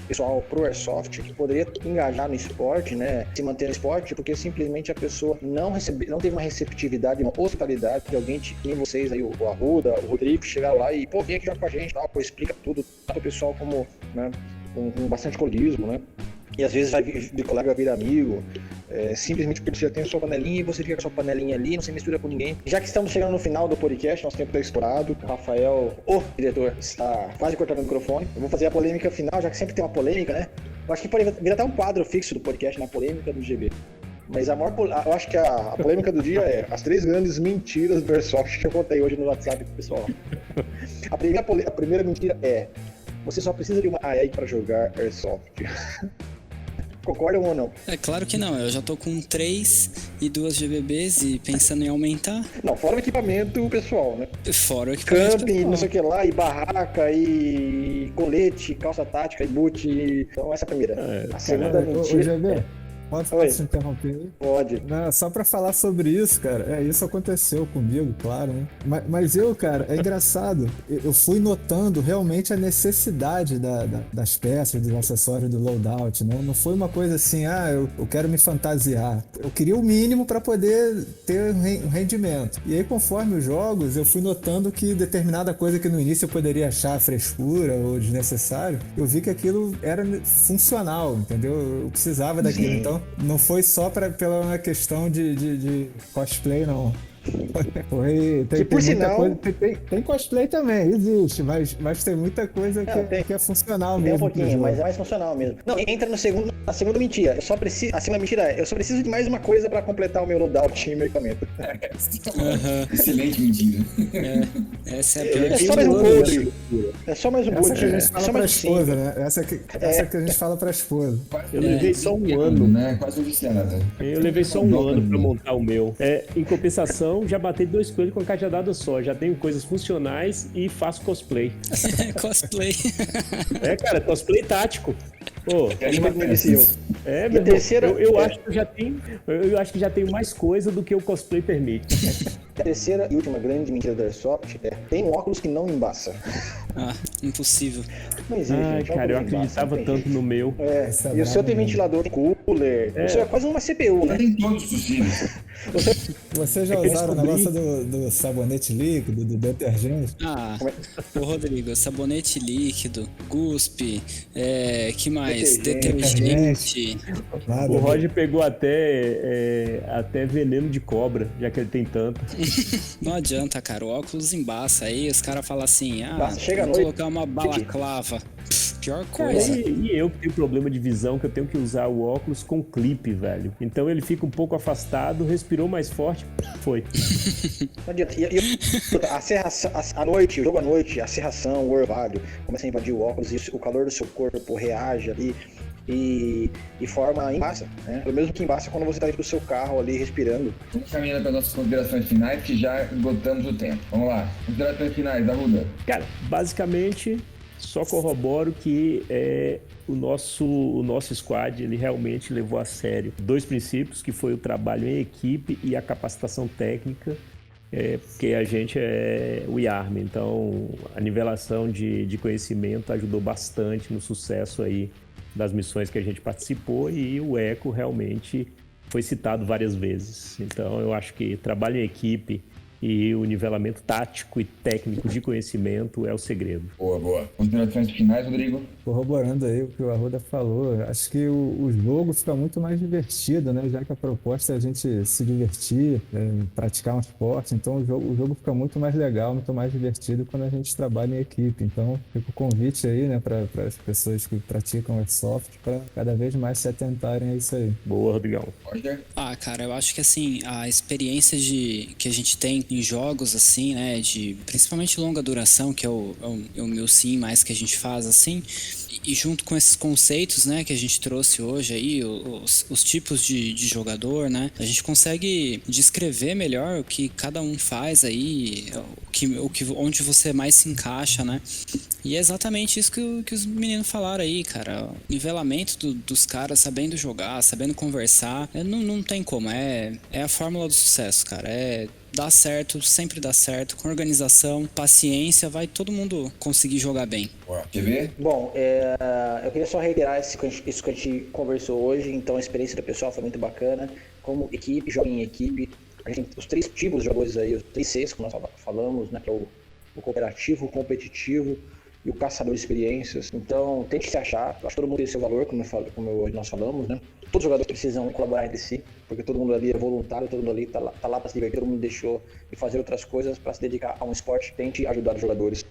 S2: pessoal pro Airsoft que poderia engajar no esporte, né? Se manter no esporte, porque simplesmente a pessoa não teve uma receptividade, uma hospitalidade de alguém, tem vocês aí, o Arruda, o Rodrigo, chegaram lá e, vem aqui jogar com a gente, tal, explica tudo, trata o pessoal como, né, com bastante colismo, né? E às vezes de colega vira amigo, simplesmente porque você já tem a sua panelinha e você fica com a sua panelinha ali, não se mistura com ninguém. Já que estamos chegando no final do podcast, nosso tempo está estourado. O Rafael, o diretor, está quase cortando o microfone. Eu vou fazer a polêmica final, já que sempre tem uma polêmica, né? Eu acho que pode virar até um quadro fixo do podcast na polêmica do GB. Mas eu acho que a polêmica do dia é as 3 grandes mentiras do Airsoft que eu contei hoje no WhatsApp pro pessoal. A primeira mentira é: você só precisa de uma AI para jogar Airsoft. Concordam ou não?
S4: É claro que não, eu já tô com 3 e 2 GBBs e pensando em aumentar.
S2: Não, fora o equipamento pessoal, né?
S4: Fora o equipamento
S2: Camping,
S4: pessoal.
S2: não sei o que lá, e barraca, e colete, calça tática, e boot. Então essa é a primeira. A segunda
S5: Ô,
S2: mentira.
S5: GB, pode te interromper aí?
S2: Pode.
S5: Não, só pra falar sobre isso, cara, isso aconteceu comigo, claro, né? Mas eu, cara, é engraçado, eu fui notando realmente a necessidade das peças, dos acessórios do loadout, né? Não foi uma coisa assim, eu quero me fantasiar. Eu queria o mínimo pra poder ter um rendimento. E aí, conforme os jogos, eu fui notando que determinada coisa que no início eu poderia achar frescura ou desnecessário, eu vi que aquilo era funcional, entendeu? Eu precisava daquilo.
S2: Sim.
S5: Então, não foi só pela uma questão de cosplay, não. Tem
S2: por
S5: muita
S2: sinal-
S5: coisa. Tem cosplay também, existe, mas tem muita coisa
S2: Não,
S5: que é funcional
S2: Tem
S5: mesmo.
S2: um
S5: pro
S2: pouquinho,
S5: jogo.
S2: mas é mais funcional mesmo. Não, entra na segunda mentira. A segunda mentira é, eu só preciso de mais uma coisa pra completar o meu loadout e meu equipamento.
S1: Excelente mentira.
S4: Essa é a pior
S2: É
S4: de
S2: só mais um
S4: todas.
S2: gold. É só mais um
S5: Essa
S2: gold.
S5: que a gente
S2: É
S5: fala
S2: só
S5: pra
S2: mais
S5: esposa, né? Essa que a gente fala pra esposa.
S3: Eu levei só um ano.
S1: Né? Quase viciada.
S3: Eu levei só um ano pra montar o meu. Em compensação, já batei 2 coelhos com a cajadada só. Já tenho coisas funcionais e faço cosplay.
S4: Cosplay.
S3: Cara, cosplay tático. Pô,
S2: Ele me viciou.
S3: meu
S2: E a
S3: irmão,
S2: terceira-
S3: eu acho que eu acho que já tenho mais coisa do que o cosplay permite.
S2: A terceira e última grande mentira da Airsoft é, tem um óculos que não embaça.
S4: Ah, impossível.
S2: Não existe,
S3: Ai,
S2: gente.
S3: cara, eu
S2: óculos não embaça,
S3: acreditava
S2: não tem
S3: tanto
S2: jeito.
S3: no meu.
S5: Essa é
S2: E o seu
S5: braba
S2: tem
S5: mesmo.
S2: ventilador, tem cooler. Isso é quase uma CPU, né?
S1: Tem todos possíveis.
S5: Vocês já
S3: É que eu
S5: usaram o
S3: descobri-
S5: negócio do sabonete líquido, do detergente?
S4: Ah, ô Rodrigo, sabonete líquido, guspe, que mais? Detergente.
S5: Nada,
S3: O Roger pegou até veneno de cobra, já que ele tem tanto.
S4: Não adianta, cara, o óculos embaça aí, os caras falam assim,
S2: Nossa, chega à
S4: vou
S2: noite.
S4: colocar uma balaclava. Pior
S3: Cara,
S4: coisa.
S3: e eu que tenho problema de visão, que eu tenho que usar o óculos com clipe, velho. Então ele fica um pouco afastado, respirou mais forte, foi.
S2: Não adianta. A serração, à noite, o jogo à noite, a serração, o orvalho, começa a invadir o óculos e o calor do seu corpo reage ali e forma embaça, né? O mesmo que embaça quando você tá dentro do seu carro ali respirando.
S1: Vamos caminhando para nossas considerações finais, que já esgotamos o tempo. Vamos lá. Considerações finais, Arruda.
S3: Cara, basicamente, só corroboro que o nosso squad, ele realmente levou a sério 2 princípios, que foi o trabalho em equipe e a capacitação técnica, porque a gente é o IARM, então a nivelação de conhecimento ajudou bastante no sucesso aí das missões que a gente participou, e o ECO realmente foi citado várias vezes. Então eu acho que trabalho em equipe e o nivelamento tático e técnico de conhecimento é o segredo.
S1: Boa, boa. Considerações finais, Rodrigo?
S5: Corroborando aí o que o Arruda falou, acho que o jogo fica muito mais divertido, né? Já que a proposta é a gente se divertir, praticar um esporte, então o jogo fica muito mais legal, muito mais divertido quando a gente trabalha em equipe. Então fica o convite aí, né, para as pessoas que praticam Airsoft para cada vez mais se atentarem a isso aí.
S3: Boa, Rodrigão.
S1: Roger?
S4: Ah, cara, eu acho que assim, a experiência que a gente tem em jogos, assim, né, principalmente longa duração, que é o meu sim mais que a gente faz, assim, e junto com esses conceitos, né, que a gente trouxe hoje aí, os tipos de jogador, né, a gente consegue descrever melhor o que cada um faz aí, onde você mais se encaixa, né, e é exatamente isso que os meninos falaram aí, cara, o nivelamento dos caras sabendo jogar, sabendo conversar, não tem como, é a fórmula do sucesso, cara, dá certo, sempre dá certo, com organização, paciência, vai todo mundo conseguir jogar bem.
S1: Boa. Quer ver?
S2: Bom, eu queria só reiterar isso que a gente conversou hoje. Então a experiência do pessoal foi muito bacana. Como equipe, joga em equipe. A gente tem os 3 tipos de jogadores aí, os 3 Cs que nós falamos, né? Que é o cooperativo, o competitivo e o caçador de experiências. Então tente se achar. Eu acho que todo mundo tem seu valor, como nós falamos, né? Todos os jogadores precisam colaborar entre si, porque todo mundo ali é voluntário, todo mundo ali tá lá para se divertir, todo mundo deixou de fazer outras coisas para se dedicar a um esporte. Tente ajudar os jogadores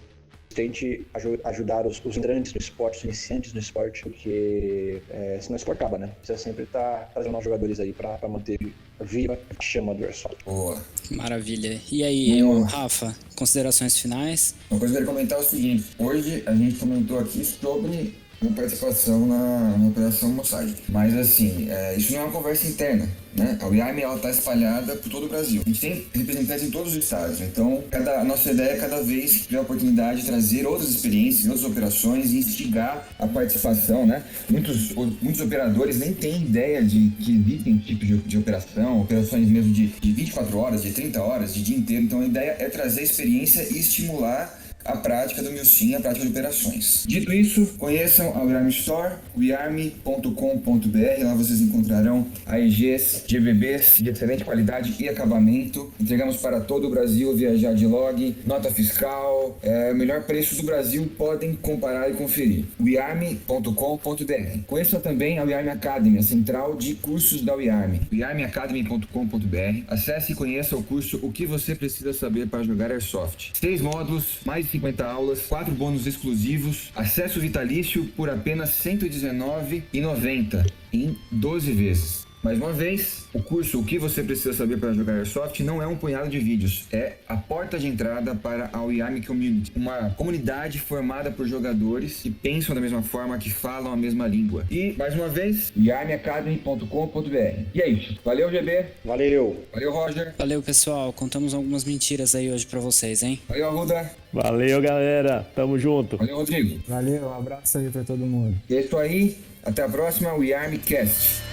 S2: tente ajudar os entrantes no esporte, os iniciantes no esporte, porque senão o esporte acaba, né? Precisa sempre estar trazendo novos jogadores aí para manter viva a chama do Airsoft.
S1: Boa.
S4: Maravilha. E aí, Rafa, considerações finais?
S1: Uma coisa que eu queria comentar é o seguinte: hoje a gente comentou aqui sobre a participação na Operação Mossad. Mas assim, isso não é uma conversa interna, né? A WIARM está espalhada por todo o Brasil. A gente tem representantes em todos os estados. Então, a nossa ideia é cada vez que tiver a oportunidade de trazer outras experiências, outras operações e instigar a participação, né? Muitos operadores nem têm ideia de que existem tipos de operação, operações mesmo de 24 horas, de 30 horas, de dia inteiro. Então, a ideia é trazer experiência e estimular a prática do MILSIM, a prática de operações. Dito isso, conheçam a WIARM Store, wiarm.com.br. Lá vocês encontrarão AEGs, GBBs de excelente qualidade e acabamento. Entregamos para todo o Brasil, viajar de log, nota fiscal, o melhor preço do Brasil, podem comparar e conferir. wiarm.com.br. Conheçam também a WIARM Academy, a central de cursos da WIARM. wiarmacademy.com.br. Acesse e conheça o curso O que você precisa saber para jogar Airsoft. 6 módulos, mais de 50 aulas, 4 bônus exclusivos, acesso vitalício por apenas R$ 119,90 em 12 vezes. Mais uma vez, o curso O que você precisa saber para jogar Airsoft não é um punhado de vídeos, é a porta de entrada para a WIARM Community, uma comunidade formada por jogadores que pensam da mesma forma, que falam a mesma língua. E, mais uma vez, wiarmacademy.com.br. E é isso. Valeu, GB.
S2: Valeu.
S1: Valeu, Roger.
S4: Valeu, pessoal. Contamos algumas mentiras aí hoje pra vocês, hein?
S1: Valeu, Arruda.
S3: Valeu, galera. Tamo junto.
S1: Valeu, Rodrigo.
S5: Valeu, um abraço aí pra todo mundo.
S1: E é isso aí. Até a próxima WIARM Cast.